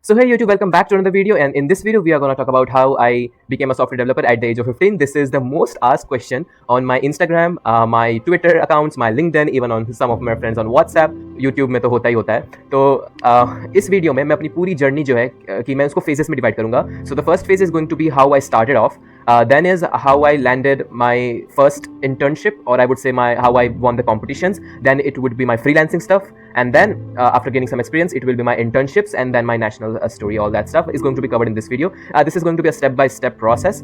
So hey YouTube, welcome back to another video, and in this video we are going to talk about how I became a software developer at the age of 15. This is the most asked question on my Instagram, my Twitter accounts, my LinkedIn, even on some of my friends on WhatsApp. YouTube में तो होता ही होता है. तो इस video में मैं अपनी पूरी जर्नी जो है कि मैं उसको फेजेस में डिवाइड करूंगा. So the first phase is going to be how I started off. Then is how I landed my first internship, or I would say how I won the competitions. Then it would be my freelancing stuff, and then after gaining some experience, it will be my internships, and then my national story. All that stuff is going to be covered in this video. This is going to be a step-by-step process.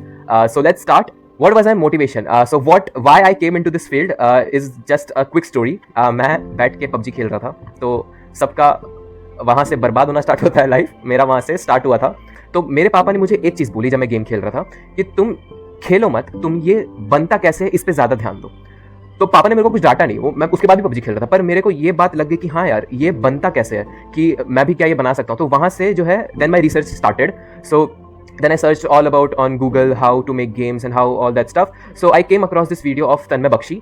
So let's start. What was my motivation? Why I came into this field is just a quick story. मैं बैठ के PUBG खेल रहा था, तो सबका वहाँ से बर्बाद होना स्टार्ट होता है लाइफ. मेरा वहाँ से स्टार्ट हुआ था. तो मेरे पापा ने मुझे एक चीज़ बोली जब मैं गेम खेल रहा था कि तुम खेलो मत, तुम ये बनता कैसे है इस पे ज़्यादा ध्यान दो. तो पापा ने मेरे को कुछ डांटा नहीं, वो मैं उसके बाद भी PUBG खेल रहा था, पर मेरे को ये बात लग गई कि हाँ यार ये बनता कैसे है, कि मैं भी क्या ये बना सकता हूँ. तो वहाँ से जो है then my research started. So then I searched all about on Google how to make games and how all that stuff. So I came across this video of Tanmay Bakshi,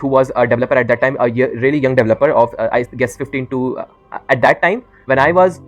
who was a developer at that time, really young developer of I guess 15 to at that time when I was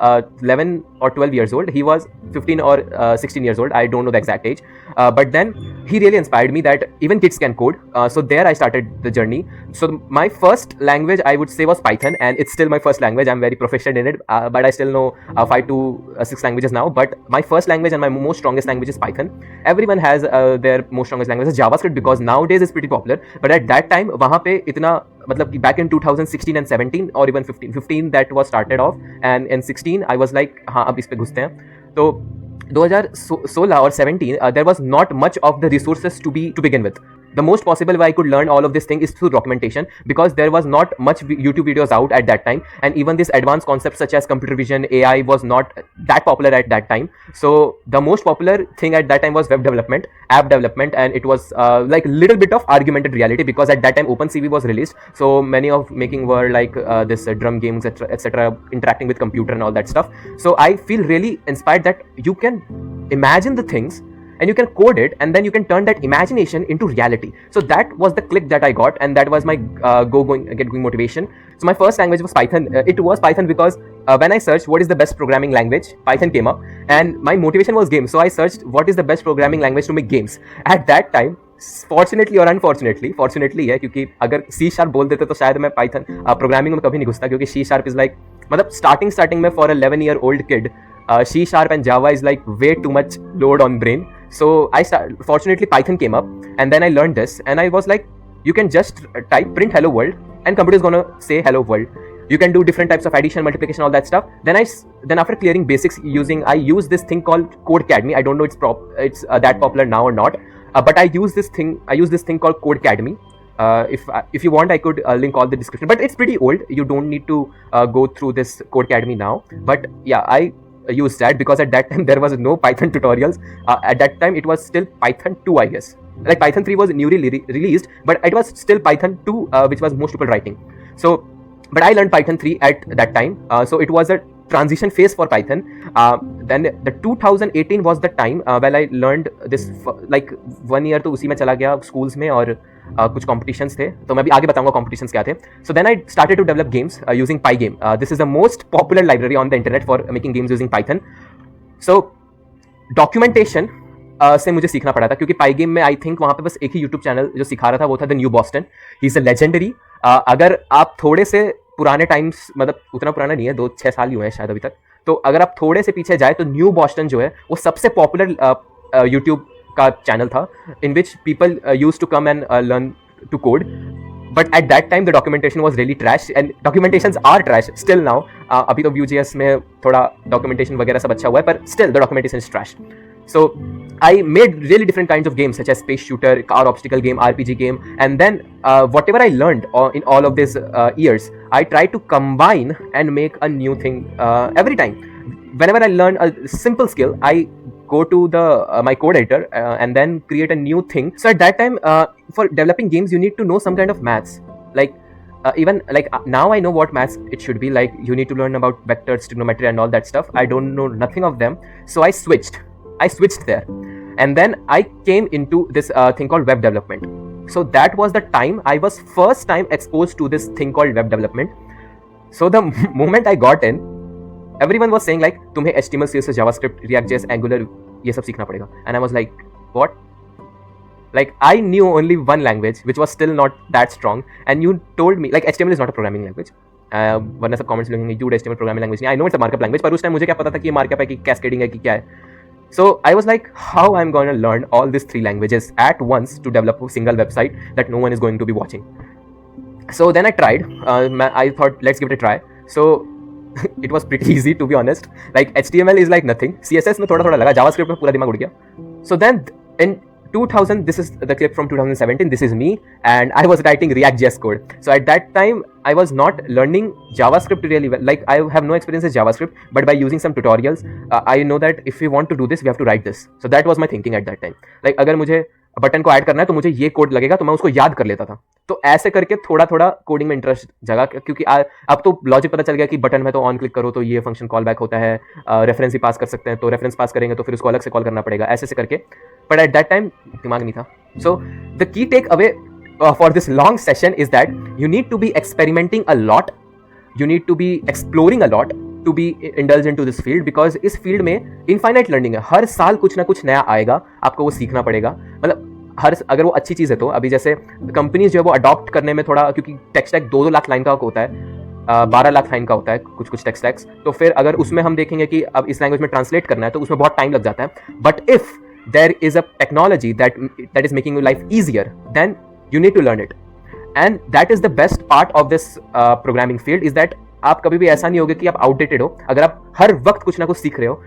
11 or 12 years old. He was 15 or 16 years old. I don't know the exact age. But then he really inspired me that even kids can code. So there I started the journey. So my first language I would say was Python, and it's still my first language. I'm very proficient in it, but I still know 5 to 6 languages now. But my first language and my most strongest language is Python. Everyone has their most strongest language is JavaScript, because nowadays it's pretty popular. But at that time वहाँ पे इतना मतलब कि back in 2016 and 17 or even 15 that was started off, and in 16 I was like हाँ अब इस पे घुसते हैं. तो 2016 or 17 there was not much of the resources to begin with. The most possible way I could learn all of this thing is through documentation, because there was not much YouTube videos out at that time, and even this advanced concepts such as computer vision, AI was not that popular at that time. So the most popular thing at that time was web development, app development, and it was like little bit of augmented reality, because at that time OpenCV was released. So many of making were like this drum games, etc., interacting with computer and all that stuff. So I feel really inspired that you can imagine the things and you can code it, and then you can turn that imagination into reality. So that was the click that I got, and that was my going motivation. So my first language was Python. It was Python because when I searched what is the best programming language, Python came up, and my motivation was games. So I searched what is the best programming language to make games. At that time, fortunately और unfortunately, fortunately है क्योंकि अगर C# बोल देते तो शायद मैं Python programming में कभी नहीं घुसता, क्योंकि C# इज लाइक मतलब स्टार्टिंग में for 11 year old kid C# and Java is like way too much load on brain. So fortunately Python came up, and then I learned this, and I was like, you can just type print hello world and computer is gonna say hello world. You can do different types of addition, multiplication, all that stuff. Then after clearing basics I use this thing called Codecademy. I don't know it's that popular now or not, but I use this thing called Codecademy. If you want I could link all the description, but it's pretty old. You don't need to go through this Codecademy now, but yeah, I use that because at that time there was no Python tutorials. At that time it was still Python 2, I guess. Like Python 3 was newly released, but it was still Python 2, which was most people writing. So but I learned Python 3 at that time. So it was a transition phase for Python. Then the 2018 was the time when I learned this, like 1 year तो उसी में चला गया schools में, और कुछ competitions थे, तो मैं भी आगे बताऊंगा competitions क्या थे. So then I started to develop games using Pygame. This is the most popular library on the internet for making games using Python. So documentation से मुझे सीखना पड़ा था, क्योंकि Pygame में आई थिंक वहाँ पे बस एक ही यूट्यूब चैनल जो सिखा रहा था वो था the new Boston. He is a legendary. अगर आप थोड़े से पुराने टाइम्स, मतलब उतना पुराना नहीं है, 2-6 साल ही हुए हैं शायद अभी तक, तो अगर आप थोड़े से पीछे जाए तो न्यू बॉस्टन जो है वो सबसे पॉपुलर यूट्यूब का चैनल था, in which people use to come and learn to code. But at that time the documentation was really trash, and documentations are trash still now. अभी तो Vue.js में थोड़ा documentation वगैरह सब अच्छा हुआ है, पर still the documentation is trash. So I made really different kinds of games such as space shooter, car obstacle game, RPG game, and then whatever I learned in all of these years, I try to combine and make a new thing every time. Whenever I learn a simple skill, I go to the my code editor and then create a new thing. So at that time for developing games you need to know some kind of maths, like even like now I know what maths it should be like. You need to learn about vectors, trigonometry and all that stuff. I don't know nothing of them, so I switched there, and then I came into this thing called web development. So that was the time I was first time exposed to this thing called web development. So the moment I got in, everyone was saying like तुम्हें HTML, CSS, JavaScript, React.js, Angular ये सब सीखना पड़ेगा. And I was like, what? Like I knew only one language which was still not that strong, and you told me like HTML is not a programming language. वरना सब comments लिखेंगे dude HTML programming language नहीं. I know it's a markup language, पर उस time मुझे क्या पता था कि ये markup है कि cascading है कि क्या है. So I was like, how I'm going to learn all these 3 languages at once to develop a single website that no one is going to be watching. So then I tried. I thought let's give it a try. So it was pretty easy to be honest. Like HTML is like nothing. CSS में थोड़ा थोड़ा लगा. JavaScript में पूरा दिमाग उड़ गया. So then in 2000, this is the clip from 2017. This is me, and I was writing React.js code. So at that time, I was not learning JavaScript really well. Like I have no experience with JavaScript, but by using some tutorials, I know that if we want to do this, we have to write this. So that was my thinking at that time. Like अगर मुझे button को add करना है तो मुझे ये code लगेगा, तो मैं उसको याद कर लेता था. तो ऐसे करके थोड़ा थोड़ा कोडिंग में इंटरेस्ट जगा, क्योंकि अब तो लॉजिक पता चल गया कि बटन में तो ऑन क्लिक करो तो ये फंक्शन कॉल बैक होता है, रेफरेंस ही पास कर सकते हैं, तो रेफरेंस पास करेंगे तो फिर उसको अलग से कॉल करना पड़ेगा, ऐसे करके. बट एट दैट टाइम दिमाग नहीं था. So the key takeaway for this long session is that you need to be experimenting a lot, you need to be exploring a lot to be indulge in to this field, because इस फील्ड में infinite learning है. हर साल कुछ ना कुछ नया आएगा, आपको वो सीखना पड़ेगा. मतलब अगर वो अच्छी चीज़ है तो अभी जैसे कंपनीज जो है वो अडॉप्ट करने में थोड़ा, क्योंकि टेक स्टैक 2-2 लाख लाइन का होता है, 12 लाख लाइन का होता है कुछ टेक स्टैक्स, तो फिर अगर उसमें हम देखेंगे कि अब इस लैंग्वेज में ट्रांसलेट करना है तो उसमें बहुत टाइम लग जाता है. But if there is a technology that is making your life easier, then you need to learn it. And that is the best part of this programming field, is that आप कभी भी ऐसा नहीं होगा कि आप आउटडेटेड हो. अगर आप हर वक्त कुछ ना कुछ सीख रहे हो.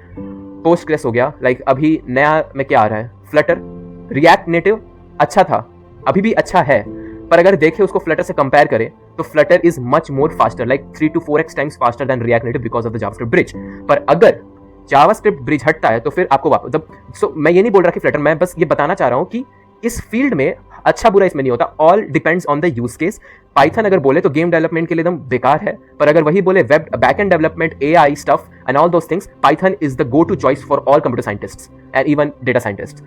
पोस्टग्रेस हो गया, लाइक अभी नया में क्या आ रहा है, फ्लटर. रिएक्ट नेटिव अच्छा था, अभी भी अच्छा है, पर अगर देखें उसको फ्लटर से कंपेयर करें तो Flutter is much more faster, like 3 to 4x times faster than react native because of the JavaScript bridge. पर अगर जावास्क्रिप्ट ब्रिज हटता है तो फिर आपको वापस सो मैं ये नहीं बोल रहा कि फ्लटर, मैं बस ये बताना चाह रहा हूँ कि इस फील्ड में अच्छा बुरा इसमें नहीं होता. All depends on the use case. Python अगर बोले तो गेम डेवलपमेंट के लिए एकदम बेकार है, पर अगर वही बोले web backend development, AI stuff and all those things, python is the go to choice for all computer scientists and even data scientists.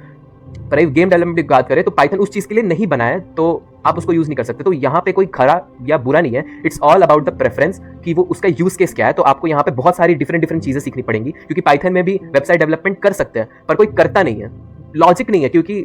पर अगर गेम डेवलपमेंट की बात करें तो पाइथन उस चीज के लिए नहीं बना है, तो आप उसको यूज नहीं कर सकते. तो यहाँ पे कोई खरा या बुरा नहीं है, it's all about the preference कि वो उसका यूज केस क्या है. तो आपको यहाँ पे बहुत सारी डिफरेंट चीजें सीखनी पड़ेंगी, क्योंकि पाइथन में भी वेबसाइट डेवलपमेंट कर सकते हैं पर कोई करता नहीं है, लॉजिक नहीं है. क्योंकि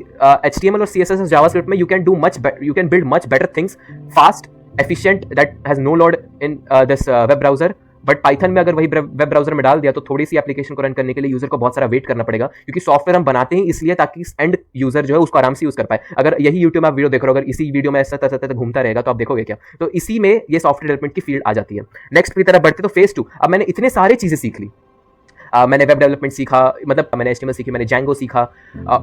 HTML और CSS और जावास्क्रिप्ट में you can build much better things, fast, efficient, that has no load in this web browser. But Python में अगर वही वेब ब्राउजर में डाल दिया तो थोड़ी सी एप्लीकेशन को रन करने के लिए यूजर को बहुत सारा वेट करना पड़ेगा, क्योंकि सॉफ्टवेयर हम बनाते हैं इसलिए ताकि एंड यूजर जो है उसको आराम से यूज कर पाए. अगर यही यूट्यूब में आप वीडियो देख रहे हो, अगर इसी वीडियो में ऐसा घूमता रहेगा तो आप देखोगे क्या. तो इसी में ये सॉफ्टवेयर डेवलपमेंट की फील्ड आ जाती है. नेक्स्ट की तरफ बढ़ते तो फेज 2. अब मैंने इतने सारी चीजें सीख ली. मैंने वेब डेवलपमेंट सीखा, मतलब मैंने HTML सीखी, मैंने Django सीखा.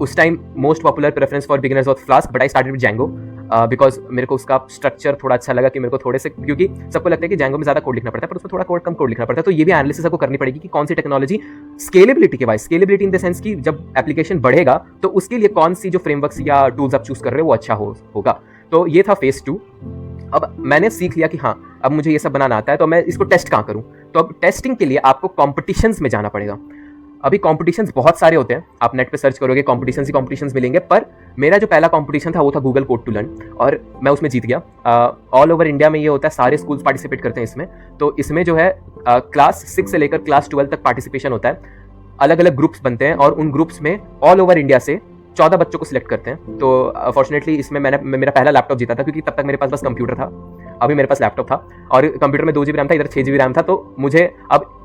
उस time most popular preference for beginners was flask, but I started with Django because मेरे को उसका स्ट्रक्चर थोड़ा अच्छा लगा, कि मेरे को थोड़े से, क्योंकि सबको लगता है कि Django में ज़्यादा कोड लिखना पड़ता है पर उसमें थोड़ा कोड कम कोड लिखना पड़ता है. तो ये भी एनालिसिस आपको करनी पड़ेगी कि कौन सी टेक्नोलॉजी स्केलेबिलिटी के wise, scalability in the sense कि जब एप्लीकेशन बढ़ेगा तो उसके लिए कौन सी जो फ्रेमवर्क्स या टूल्स आप चूज कर रहे हो वो अच्छा होगा. तो ये था फेज 2. अब मैंने सीख लिया कि हाँ अब मुझे ये सब बनाना आता है, तो मैं इसको टेस्ट कहाँ करूँ. तो अब टेस्टिंग के लिए आपको कॉम्पिटिशन्स में जाना पड़ेगा. अभी कॉम्पिटिशन्स बहुत सारे होते हैं, आप नेट पे सर्च करोगे कॉम्पिटिशन्स ही कॉम्पिटिशन्स मिलेंगे. पर मेरा जो पहला कॉम्पिटिशन था वो था गूगल कोड टू लर्न, और मैं उसमें जीत गया. ऑल ओवर इंडिया में ये होता है, सारे स्कूल्स पार्टिसिपेट करते हैं इसमें. तो इसमें जो है क्लास 6 से लेकर क्लास 12 तक पार्टिसिपेशन होता है. अलग अलग ग्रुप्स बनते हैं और उन ग्रुप्स में ऑल ओवर इंडिया से 14 बच्चों को सिलेक्ट करते हैं. तो फॉर्चुनेटली इसमें मैंने मेरा पहला लैपटॉप जीता था, क्योंकि तब तक मेरे पास बस कंप्यूटर था. अभी मेरे पास लैपटॉप था और कंप्यूटर में 2 GB रैम था, इधर 6 GB रैम था. तो मुझे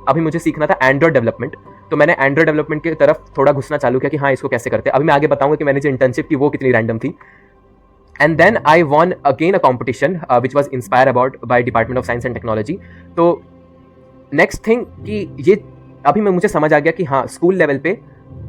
अभी मुझे सीखना था एंड्रॉइड डेवलपमेंट. तो मैंने एंड्रॉइड डेवलपमेंट की तरफ थोड़ा घुसना चालू किया कि हाँ इसको कैसे करते हैं. अभी मैं आगे बताऊंगा कि मैंने जो इंटर्नशिप की वो कितनी रैंडम थी. And then I won again a competition which was inspire about by department of science and technology. तो नेक्स्ट थिंग कि ये अभी मुझे समझ आ गया कि हाँ स्कूल लेवल पे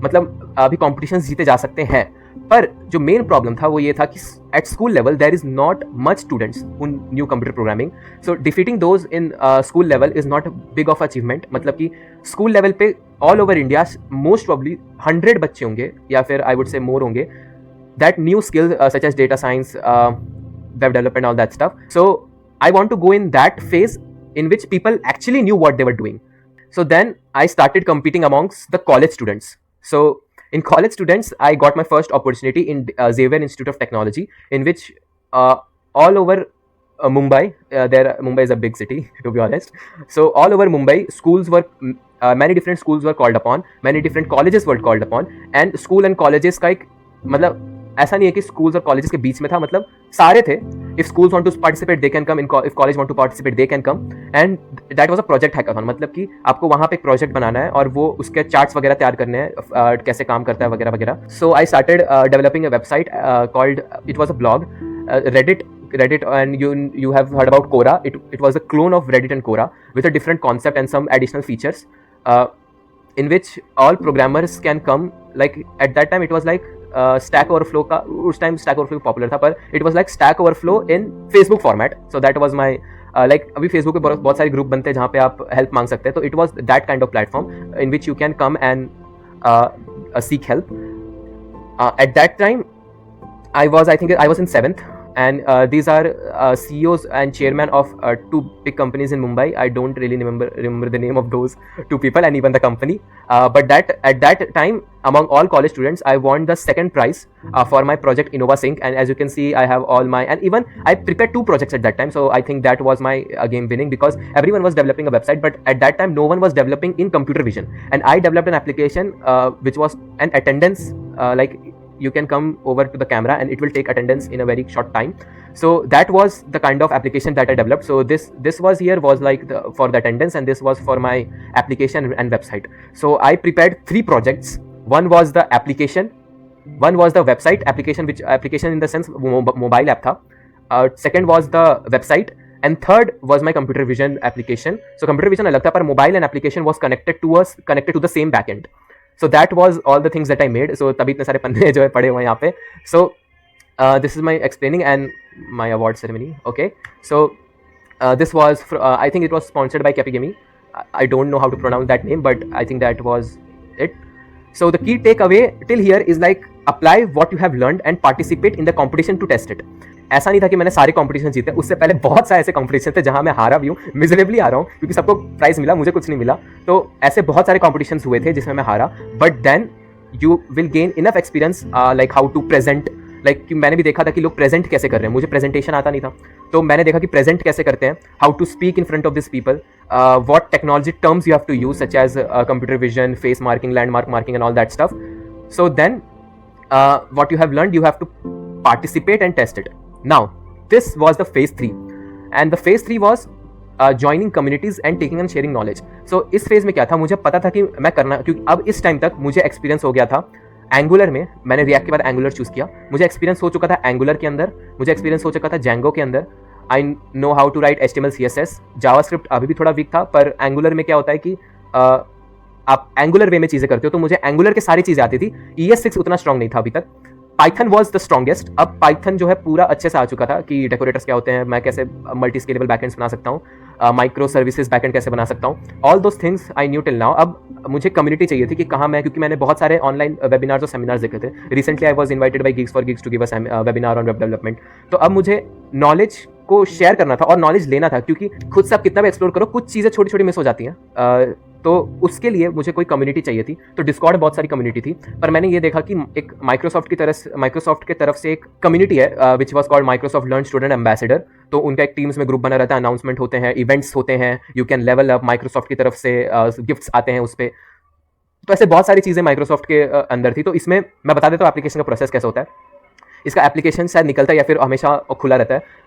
मतलब अभी कॉम्पिटिशन जीते जा सकते हैं. पर जो मेन प्रॉब्लम था वो ये था कि at school level there is not much students in new computer programming. So defeating those in school level is not big of achievement. मतलब कि स्कूल लेवल पे all over India most probably 100 बच्चे होंगे या फिर आई वुड से मोर होंगे that new skills such as data science, web development, all that stuff. So I want to go in that phase in which people actually knew what they were doing. So then I started competing amongst the college students. So in college students, I got my first opportunity in Xavier Institute of Technology, in which all over Mumbai, Mumbai is a big city to be honest. So all over Mumbai, schools were many different schools were called upon, many different colleges were called upon, and school and colleges का एक मतलब ऐसा नहीं है कि schools और colleges के बीच में था, मतलब सारे थे. If schools want to participate they can come, if college want to participate they can come, and that was a project hackathon. मतलब कि आपको वहाँ पे एक प्रोजेक्ट बनाना है और वो उसके चार्ट्स वगैरह तैयार करने हैं, कैसे काम करता है वगैरह वगैरह. So I started developing a website called, it was a blog, Reddit, and you have heard about Quora. It was a clone of Reddit and Quora with a different concept and some additional features, in which all programmers can come. Like at that time it was like Stack Overflow का, उस time Stack Overflow popular था, पर it was like Stack Overflow in Facebook format. So that was my like अभी Facebook पे बहुत सारे group बनते हैं जहाँ पे आप हेल्प मांग सकते हैं. तो it was that kind of platform in which you can come and seek help. At that time I was in 7th, and these are CEOs and chairman of 2 big companies in Mumbai. I don't really remember the name of those 2 people and even the company, but at that time among all college students I won the 2nd prize for my project InnovaSync. And as you can see I have all my, and even I prepared 2 projects at that time, so I think that was my game winning, because everyone was developing a website, but at that time no one was developing in computer vision, and I developed an application which was an attendance, like you can come over to the camera and it will take attendance in a very short time. So that was the kind of application that I developed. So this was like for the attendance, and this was for my application and website. So I prepared 3 projects. One was the application, one was the website application, which application in the sense mobile app tha. Second was the website, and third was my computer vision application. So computer vision alag tha, par mobile and application was connected to the same backend. So that was all the things that I made. So तभी इतने सारे पन्ने जो है पड़े हुए यहाँ पे. So this is my explaining and my award ceremony. Okay, so this was I think it was sponsored by Capigami. I don't know how to pronounce that name, but I think that was it. So the key takeaway till here is like apply what you have learned and participate in the competition to test it. ऐसा नहीं था कि मैंने सारे competition जीते, उससे पहले बहुत सारे ऐसे कॉम्पिटिशन थे जहां मैं हारा भी हूँ, मिजरेबली हारा हूँ, क्योंकि सबको प्राइज मिला, मुझे कुछ नहीं मिला. तो ऐसे बहुत सारे कॉम्पिटिशन हुए थे जिसमें मैं हारा, but then you will gain enough experience like how to present. Like मैंने भी देखा था कि लोग प्रेजेंट कैसे कर रहे हैं, मुझे प्रेजेंटेशन आता नहीं था, तो मैंने देखा कि प्रेजेंट कैसे करते हैं, how to speak in front of this people, what technology terms you have to use such as computer vision, face marking, landmark marking and all that stuff. So then what you have learned, you have to participate and test it. Now this was the phase 3, and the phase 3 was joining communities and taking and sharing knowledge. So इस phase में क्या था, मुझे पता था कि मैं करना, क्योंकि अब इस टाइम तक मुझे एक्सपीरियंस हो गया था एंगुलर में. मैंने रिएक्ट के बाद एंगुलर चूज किया, मुझे एक्सपीरियंस हो चुका था एंगुलर के अंदर, मुझे एक्सपीरियंस हो चुका था जैंगो के अंदर. I know how to write HTML CSS. JavaScript अभी भी थोड़ा वीक था, पर एंगुलर में क्या होता है कि आप एंगुलर वे में चीज़ें करते हो, तो मुझे एंगुलर के सारी चीज़ें आती थी. ES6 उतना स्ट्रॉन्ग नहीं था अभी तक. Python was the strongest. अब पाइथन जो है पूरा अच्छे से आ चुका था कि डेकोरेटर्स क्या होते हैं, मैं कैसे मल्टी स्केलेबल बैकएंड्स बना सकता हूँ, माइक्रो सर्विसेज बैकएंड कैसे बना सकता हूँ, all those things I knew till now. अब मुझे कम्युनिटी चाहिए थी कि कहाँ मैं, क्योंकि मैंने बहुत सारे ऑनलाइन वेबिनार्स और सेमिनार्स देखे थे. Recently I was invited by Geeks for Geeks to give a webinar on web development. तो अब मुझे नॉलेज को शेयर करना था और नॉलेज लेना था, क्योंकि खुद से आप कितना भी एक्सप्लोर करो, कुछ चीज़ें छोटी छोटी मिस हो जाती हैं. तो उसके लिए मुझे कोई कम्युनिटी चाहिए थी. तो डिस्कॉर्ड बहुत सारी कम्युनिटी थी, पर मैंने ये देखा कि एक माइक्रोसॉफ्ट की तरफ से एक कम्युनिटी है which was called Microsoft learn student ambassador. तो उनका एक टीम्स में ग्रुप बना रहता है, अनाउंसमेंट होते हैं, इवेंट्स होते हैं, you can level up, Microsoft की तरफ से गिफ्ट्स आते हैं उस पर. तो ऐसे बहुत सारी चीज़ें माइक्रोसॉफ्ट के अंदर थी. तो इसमें मैं बता देता हूँ एप्लीकेशन का प्रोसेस कैसा होता है. इसका एप्लीकेशन शायद निकलता है या फिर हमेशा खुला रहता है,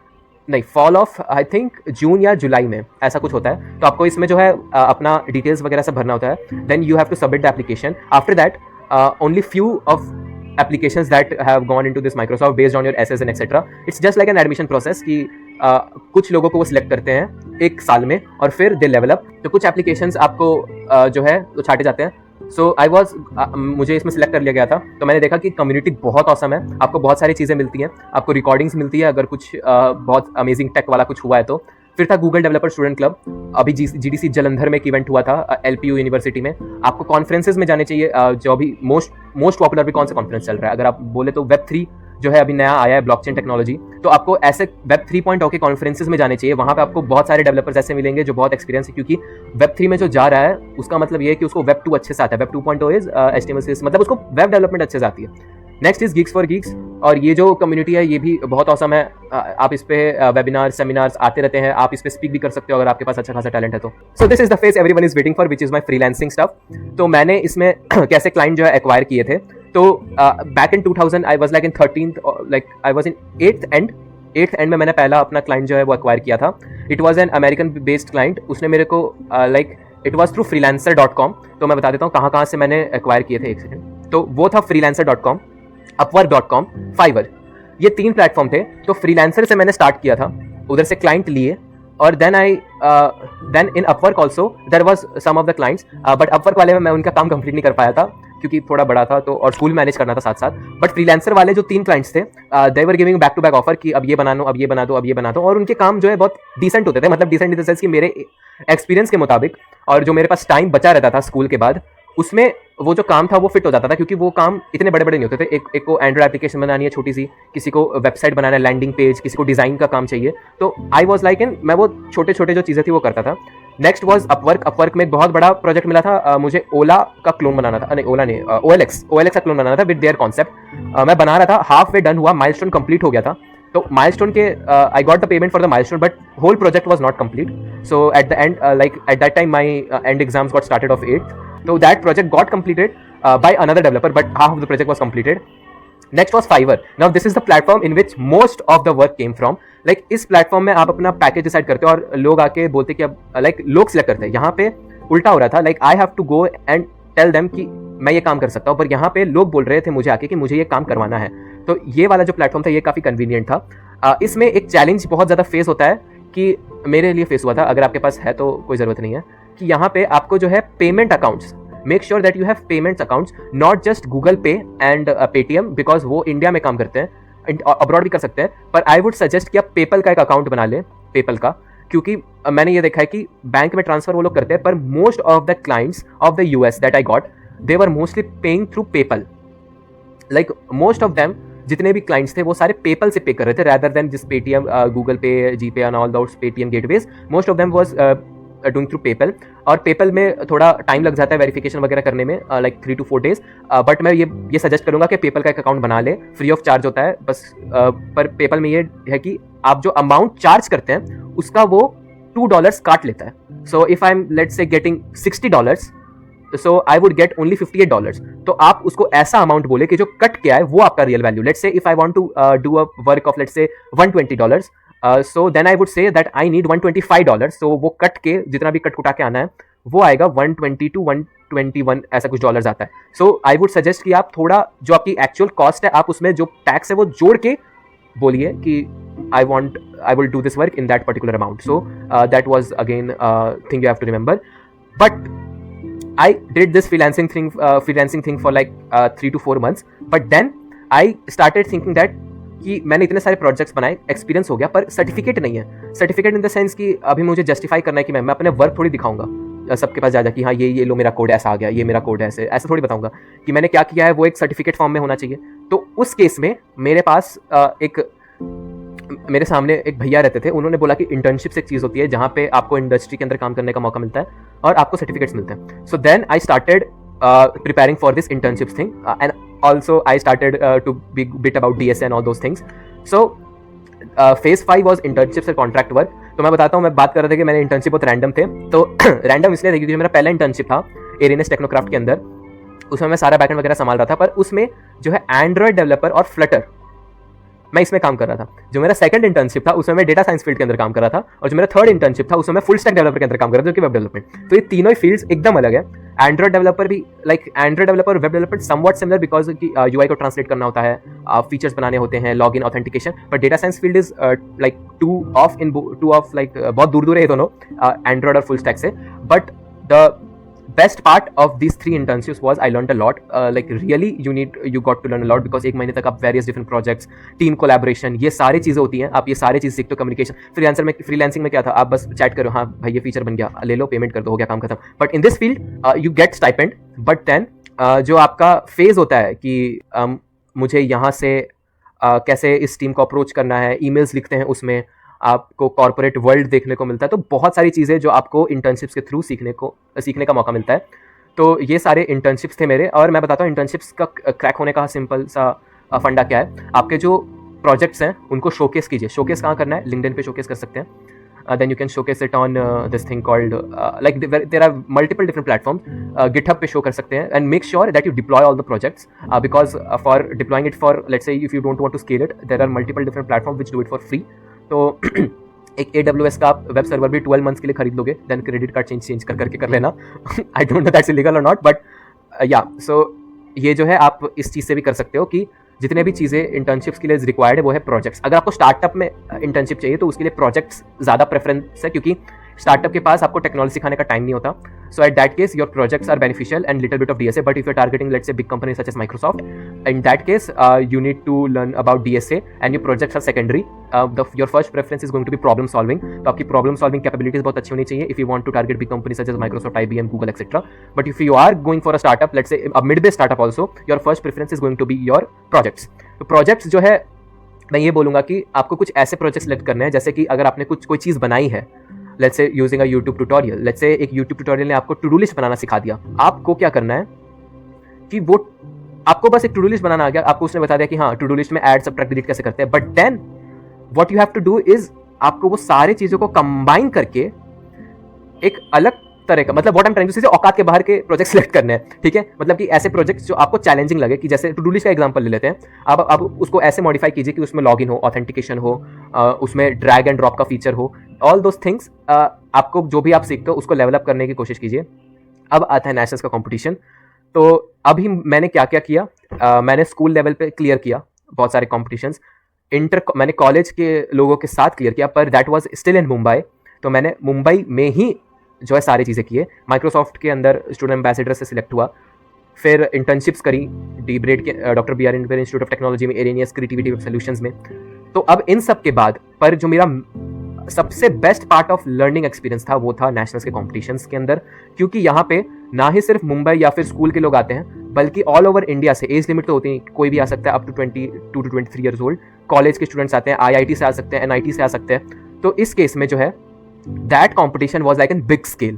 नहीं, फॉल ऑफ आई थिंक जून या जुलाई में ऐसा कुछ होता है. तो आपको इसमें जो है अपना डिटेल्स वगैरह सब भरना होता है. Then you have to submit the application. After that only few of applications that have gone into this Microsoft based on your essays and etc. It's just like an admission process कि कुछ लोगों को वो select करते हैं 1 साल में और फिर दे लेवल अप. तो कुछ एप्लीकेशंस आपको जो है वो छाटे जाते हैं. सो आई वॉज मुझे इसमें सिलेक्ट कर लिया गया था. तो मैंने देखा कि कम्युनिटी बहुत ऑसम है, आपको बहुत सारी चीज़ें मिलती हैं, आपको रिकॉर्डिंग्स मिलती है अगर कुछ बहुत अमेजिंग टेक वाला कुछ हुआ है तो. फिर था गूगल डेवलपर स्टूडेंट क्लब. अभी GDC जलंधर में एक इवेंट हुआ था LPU यूनिवर्सिटी में. आपको कॉन्फ्रेंसेज में जाने चाहिए. जो अभी मोस्ट पॉपुलर भी कौन सा कॉन्फ्रेंस चल रहा है, अगर आप बोले तो Web3 जो है अभी नया आया है, ब्लॉकचेन टेक्नोलॉजी. तो आपको ऐसे Web 3.0 के कॉन्फ्रेंसेज में जाने चाहिए. वहाँ पे आपको बहुत सारे डेवलपर्स ऐसे मिलेंगे जो बहुत एक्सपीरियंस है, क्योंकि Web 3 में जो जा रहा है उसका मतलब ये है कि उसको Web 2 अच्छे से आता है. Web 2.0 इज HTML, मतलब उसको वेब डेवलपमेंट अच्छे से आती है. Next is gigs for gigs, और ये जो कम्युनिटी है ये भी बहुत औसम है। आप इस पे वेबिनार सेमिनार्स आते रहते हैं, आप इस पे स्पीक भी कर सकते हो अगर आपके पास अच्छा खासा टैलेंट है तो। So this is the phase everyone is waiting for, which is my freelancing stuff. तो मैंने इसमें कैसे क्लाइंट जो है एक्वायर किए थे, तो back in 2000 I was like in 13th, like I was in 8th and में मैंने पहला अपना क्लाइंट जो है वो एक्वायर किया था। It was an American based client. उसने मेरे को like it was through freelancer.com। तो मैं बता देता हूँ कहाँ से मैंने एक्वायर किए थे, एक सेकंड। तो वो था freelancer.com, upwork.com, Fiverr, ये 3 प्लेटफॉर्म थे। तो फ्रीलांसर से मैंने स्टार्ट किया था, उधर से क्लाइंट लिए, और then in Upwork also there was some of the clients, but Upwork वाले में मैं उनका काम कंप्लीट नहीं कर पाया था क्योंकि थोड़ा बड़ा था, तो और स्कूल मैनेज करना था साथ साथ। बट फ्रीलांसर वाले जो 3 क्लाइंट्स थे, they were giving back to back offer कि अब ये बना दो, अब ये बना दो, अब ये बना दो, और उनके काम जो है बहुत डिसेंट होते थे। मतलब डिसेंट इन द सेंस कि मेरे एक्सपीरियंस के मुताबिक, और जो मेरे पास टाइम बचा रहता था स्कूल के बाद, उसमें वो जो काम था वो फिट हो जाता था, क्योंकि वो काम इतने बड़े बड़े नहीं होते थे। एक को एंड्रॉइड एप्लीकेशन बनानी है छोटी सी, किसी को वेबसाइट बनाना है, लैंडिंग पेज, किसी को डिज़ाइन का काम चाहिए। तो आई वॉज लाइक इन, मैं वो छोटे छोटे जो चीज़ें थी वो करता था। Next was Upwork. अपवर्क में एक बहुत बड़ा प्रोजेक्ट मिला था मुझे, ओला का क्लोन बनाना था, नहीं ओला नहीं, OLX का क्लोन बनाना था विद देयर कॉन्सेप्ट। मैं बना रहा था, हाफ वे डन हुआ, माइलस्टोन कंप्लीट हो गया था। तो माइलस्टोन के I got the payment for the milestone, but whole project was not complete. So at the end, like at that time my end exams got started of 8th. So that project got completed by another developer, but half of the project was completed. Next was Fiverr. Now this is the platform in which most of the work came from. Like इस platform में आप अपना package decide करते हो और लोग आके बोलते कि अब लाइक लोग सिलेक्ट करते हैं। यहाँ पे उल्टा हो रहा था, like I have to go and tell them कि मैं ये काम कर सकता हूँ, पर यहाँ पे लोग बोल रहे थे मुझे आके कि मुझे ये काम करवाना है। तो ये वाला जो प्लेटफॉर्म था ये काफ़ी कन्वीनियंट था। इसमें एक चैलेंज बहुत ज़्यादा फेस होता है, कि मेरे लिए फेस हुआ था, अगर आपके पास है तो कोई ज़रूरत नहीं है, कि यहाँ पे आपको जो है payment accounts, make sure that you have payments accounts, not just Google पे एंड पेटीएम, बिकॉज वो इंडिया में काम करते हैं, अब्रॉड भी कर सकते हैं। पर आई वुड सजेस्ट कि आप पेपल का एक अकाउंट बना लें, पेपल का, क्योंकि मैंने ये देखा है कि बैंक में ट्रांसफर वो लोग करते हैं, पर most of the clients of the US that I got, they were mostly paying through PayPal. Like most of them, जितने भी क्लाइंट्स थे वो सारे पेपल से पे कर रहे थे, rather than जिस Paytm, Google Pay, GPay and all those Paytm gateways, most of them was doing through PayPal. और पेपल में थोड़ा टाइम लग जाता है वेरिफिकेशन वगैरह करने में, लाइक 3 to 4 days। बट मैं ये सजेस्ट करूंगा कि पेपल का एक अकाउंट बना ले, फ्री ऑफ चार्ज होता है बस। पर पेपल में ये है कि आप जो अमाउंट चार्ज करते हैं उसका वो $2 काट लेता है। So if I am let's say getting $60, so I would get only $58। तो आप उसको ऐसा अमाउंट बोले कि जो कट किया है वो आपका real value. Let's say if I want to do a work of let's say $120, so then I would say that I need $125। सो वो कट के जितना भी कट कुटा के आना है वो आएगा 120 to 121 ऐसा कुछ डॉलर्स आता है। सो आई वुड सजेस्ट कि आप थोड़ा जो आपकी एक्चुअल कॉस्ट है आप उसमें जो टैक्स है वो जोड़ के बोलिए कि I will do this work in that particular amount. So that was again thing you have to remember. But I did this freelancing thing for like 3 to 4 months. But then I started thinking that कि मैंने इतने सारे projects बनाए, experience हो गया, पर certificate नहीं है। सर्टिफिकेट इन द सेंस कि अभी मुझे जस्टिफाई करना है कि मैं अपने वर्क थोड़ी दिखाऊंगा सबके पास जा कि हाँ ये लो मेरा कोड ऐसा आ गया, ये मेरा कोड है, ऐसे थोड़ी बताऊंगा कि मैंने क्या किया है। वो एक सर्टिफिकेट फॉर्म में होना चाहिए। तो उस केस में मेरे पास मेरे सामने एक भैया रहते थे, उन्होंने बोला कि इंटर्नशिप एक चीज़ होती है जहाँ पे आपको इंडस्ट्री के अंदर काम करने का मौका मिलता है और आपको सर्टिफिकेट्स मिलते हैं। So then I started preparing for this internships thing, and also I started to be bit about DSA and all those things. So phase 5 was internships and contract work. तो मैं बताता हूँ, मैं बात कर रहा था कि मैंने इंटर्नशिप बहुत रैंडम थे। तो रैंडम इसलिए थे क्योंकि मेरा पहला इंटर्नशिप था एरिनस टेक्नोक्राफ्ट के अंदर, उसमें मैं सारा बैकएंड वगैरह संभाल रहा था, पर उसमें जो है एंड्रॉयड डेवलपर और फ्लटर मैं इसमें काम कर रहा था। जो मेरा सेकंड इंटर्नशिप था उसमें मैं डेटा साइंस फील्ड के अंदर काम कर रहा था, और जो मेरा थर्ड इंटर्नशिप था उसमें मैं फुल स्टैक डेवलपर के अंदर काम कर रहा था, जो कि वेब डेवलपमेंट। तो ये तीनों ही फील्ड्स एकदम अलग है। एंड्रॉयड डेवलपर भी लाइक एंड्रॉयड डेवलपर और web development somewhat similar, because की यूआई को ट्रांसलेट करना होता है, फीचर्स बनाने होते हैं, log in authentication. But data science field is like two of like बहुत दूर दूर है ये दोनों, एंड्रॉयड और फुल स्टैक से। But the best part of these 3 internships was I learned a lot. Like really you got to learn a lot, because एक महीने तक आप various different projects, team collaboration, ये सारी चीज़ें होती हैं, आप ये सारी चीज़ सीखते हो। कम्युनिकेशन, फ्रीलांसिंग में क्या था, आप बस चैट करो, हाँ भाई ये फीचर बन गया, ले लो, पेमेंट कर दो, हो गया काम खत्म। But in this field you get stipend. But then जो आपका फेज होता है कि मुझे यहाँ से कैसे इस टीम को अप्रोच करना है, ईमेल्स लिखते हैं, उसमें आपको कॉर्पोरेट वर्ल्ड देखने को मिलता है। तो बहुत सारी चीज़ें जो आपको इंटर्नशिप्स के थ्रू सीखने का मौका मिलता है। तो ये सारे इंटर्नशिप्स थे मेरे, और मैं बताता हूँ इंटर्नशिप्स का क्रैक होने का सिंपल सा फंडा क्या है, आपके जो प्रोजेक्ट्स हैं उनको शोकेस कीजिए। शोकेस कहाँ करना है, लिंक्डइन पे शोकेस कर सकते हैं। Then you can showcase it on this thing called like there are multiple different platforms. GitHub पे show कर सकते हैं and make sure that you deploy all the projects because for deploying it for, let's say if you don't want to scale it, there are multiple different platforms which do it for free. तो एक AWS का आप web server भी 12 months के लिए खरीद लोगे, then credit card change करके कर लेना। I don't know that's illegal और नॉट, बट या सो ये जो है आप इस चीज़ से भी कर सकते हो कि जितने भी चीज़ें इंटर्नशिप्स के लिए रिक्वायर्ड है वो है प्रोजेक्ट्स। अगर आपको स्टार्टअप में इंटर्नशिप चाहिए तो उसके लिए प्रोजेक्ट्स ज़्यादा प्रेफरेंस है, क्योंकि स्टार्टअप के पास आपको टेक्नोलॉजी सिखाने का टाइम नहीं होता। So at that case your projects are beneficial and little bit of DSA, but if you are targeting let's say big company such as Microsoft, in that case you need to learn about DSA and your projects are secondary. Your first preference is going to be problem solving. तो आपकी problem solving capabilities बहुत अच्छी होनी चाहिए if you want to target big companies such as Microsoft, IBM, Google, etc. But if you are going for a startup, let's say a mid-based startup also, your first preference is going to be your projects. तो projects जो है मैं ये बोलूँगा कि आपको कुछ ऐसे प्रोजेक्ट्स सेलेक्ट करने हैं, जैसे कि अगर आपने कोई चीज़ बनाई है, let's say using a YouTube tutorial, let's say एक यूट्यूब ट्यूटोरियल ने आपको टू डू लिस्ट बनाना सिखा दिया। आपको क्या करना है कि वो आपको बस एक टू डू लिस्ट बनाना आ गया, आपको उसने बता दिया कि हाँ टू डू लिस्ट में ऐड सब्ट्रैक्ट डिलीट कैसे करते हैं, but then what you have to do is आपको वो सारे चीज़ों को कंबाइन करके एक अलग तरह का, मतलब what I am trying to say, औकात के बाहर के प्रोजेक्ट सेलेक्ट करने हैं, ठीक है। मतलब कि ऐसे प्रोजेक्ट्स जो आपको चैलेंजिंग लगे, कि जैसे टू डू लिस्ट का एग्जांपल ले लेते हैं, आप उसको ऐसे मॉडिफाई कीजिए कि उसमें लॉगिन हो, ऑथेंटिकेशन हो, उसमें ड्रैग एंड ड्रॉप का फीचर हो, ऑल दोज थिंग्स। आपको जो भी आप सीखते हो उसको डेवलप करने की कोशिश कीजिए। अब आता है नेशनल्स का कॉम्पिटिशन। तो अभी मैंने क्या क्या किया, मैंने स्कूल लेवल पे क्लियर किया बहुत सारे कॉम्पिटिशन्स, मैंने कॉलेज के लोगों के साथ क्लियर किया, पर that was still in Mumbai. तो मैंने मुंबई में ही जो है सारी चीज़ें किए। माइक्रोसॉफ्ट के अंदर स्टूडेंट एम्बेसडर से सिलेक्ट हुआ, फिर इंटर्नशिप्स करी डीब्रेड के doctor BR Ambedkar institute of technology में, एरेनियस क्रिएटिविटी वेब सॉल्यूशंस में। तो अब इन सब के बाद पर जो मेरा सबसे best part of learning experience था वो था नेशनल्स के कॉम्पिटिशन्स के अंदर, क्योंकि यहाँ पे ना ही सिर्फ मुंबई या फिर स्कूल के लोग आते हैं, बल्कि ऑल ओवर इंडिया से, एज लिमिट तो होती है, कोई भी आ सकता है up to 22 to 23 years old, college के स्टूडेंट्स आते हैं, IIT से आ सकते हैं, NIT से आ सकते हैं। तो इस केस में जो है that competition was like in big scale.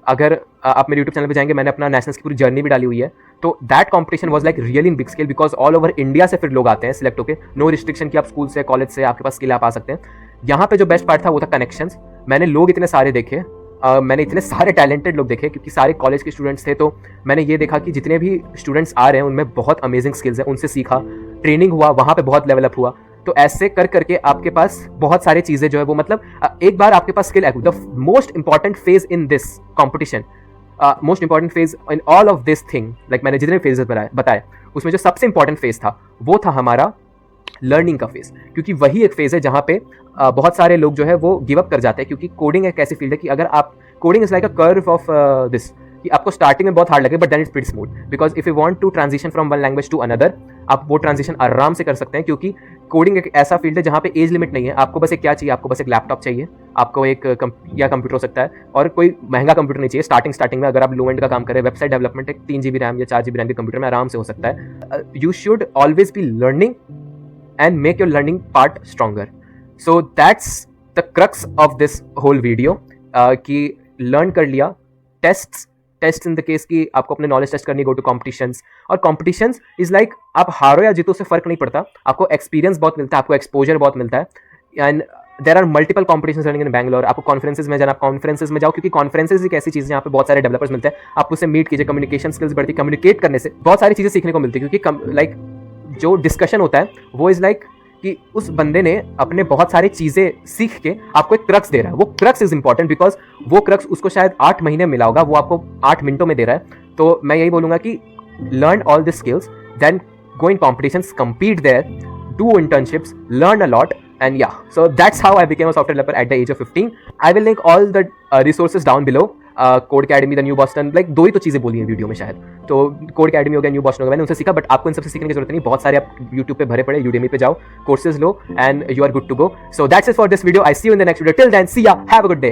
अगर आप मेरे यूट्यूब चैनल पे जाएंगे, मैंने अपना नेशनल्स की पूरी जर्नी भी डाली हुई है। तो that competition was like really in big scale, because all over India से फिर लोग आते हैं सिलेक्ट होकर, नो रिस्ट्रिक्शन कि आप स्कूल से, कॉलेज से, आपके पास स्किल आप आ सकते हैं। यहाँ पे जो बेस्ट पार्ट था वो था कनेक्शंस। मैंने लोग इतने सारे देखे, मैंने इतने सारे टैलेंटेड लोग देखे, क्योंकि सारे कॉलेज के स्टूडेंट्स थे। तो मैंने ये देखा कि जितने भी स्टूडेंट्स आ रहे हैं उनमें बहुत अमेजिंग स्किल्स हैं, उनसे सीखा, ट्रेनिंग हुआ, वहाँ पे बहुत डेवलप हुआ। तो ऐसे कर करके आपके पास बहुत सारी चीज़ें जो है वो, मतलब एक बार आपके पास skill, the most important phase in this competition, most important phase in all of this thing, like मैंने जितने फेजेस बताए उसमें जो सबसे इंपॉर्टेंट फेज था वो था हमारा लर्निंग का फेज, क्योंकि वही एक फेज है जहाँ पे बहुत सारे लोग जो है वो गिव अप कर जाते हैं। क्योंकि कोडिंग एक ऐसी फील्ड है कि अगर आप, coding is like a curve of this, कि आपको स्टार्टिंग में बहुत हार्ड लगे, but then it's pretty smooth, because if you want to transition from one language to another, आप वो ट्रांजिशन आराम से कर सकते हैं। क्योंकि कोडिंग एक ऐसा फील्ड है जहाँ पे एज लिमिट नहीं है। आपको बस एक क्या चाहिए, आपको बस एक लैपटॉप चाहिए, आपको एक या कंप्यूटर हो सकता है, और कोई महंगा कंप्यूटर नहीं चाहिए। स्टार्टिंग में अगर आप लो एंड का काम करें, वेबसाइट डेवलपमेंट, एक 3 GB रैम या 4 GB रैम के कंप्यूटर में आराम से हो सकता है। You should always be learning and make your learning part stronger. So that's the crux of this whole video, कि learn कर लिया, tests in the case कि आपको अपने knowledge test करनी, go to competitions, और competitions is like आप हारो या जीतो से फर्क नहीं पड़ता, आपको experience बहुत मिलता है, आपको exposure बहुत मिलता है, and there are multiple competitions running in Bangalore। आपको conferences में जाना, आप conferences में जाओ, क्योंकि conferences एक ऐसी चीज़ है जहाँ पे बहुत सारे developers मिलते हैं, आप उससे meet कीजिए, communication skills बढ़ती, communicate करने से बहुत सारी चीज़ें सीखने को मिलती है। क्योंकि like जो डिस्कशन होता है वो इज लाइक कि उस बंदे ने अपने बहुत सारी चीज़ें सीख के आपको एक क्रक्स दे रहा है। वो क्रक्स इज इंपॉर्टेंट, बिकॉज वो क्रक्स उसको शायद 8 महीने मिला होगा, वो आपको 8 मिनटों में दे रहा है। तो मैं यही बोलूँगा कि learn all this skills, then go in competitions, compete there, do internships, learn a lot, and yeah, so that's how I became a software developer at the age of 15. I will link all the resources down below. Codecademy, the new Boston, like 2 ही तो चीज़ें बोली हैं video में शायद। तो Codecademy हो गया, new Boston हो गया, मैंने उनसे सीखा, बट आपको इन सबसे सीखने की जरूरत नहीं, बहुत सारे आप यूट्यूब पे भरे पड़े, Udemy पे जाओ, कोर्सेज लो, and you are good to go. So that's it for this video, I see you in the next video, till then see ya, have a good day.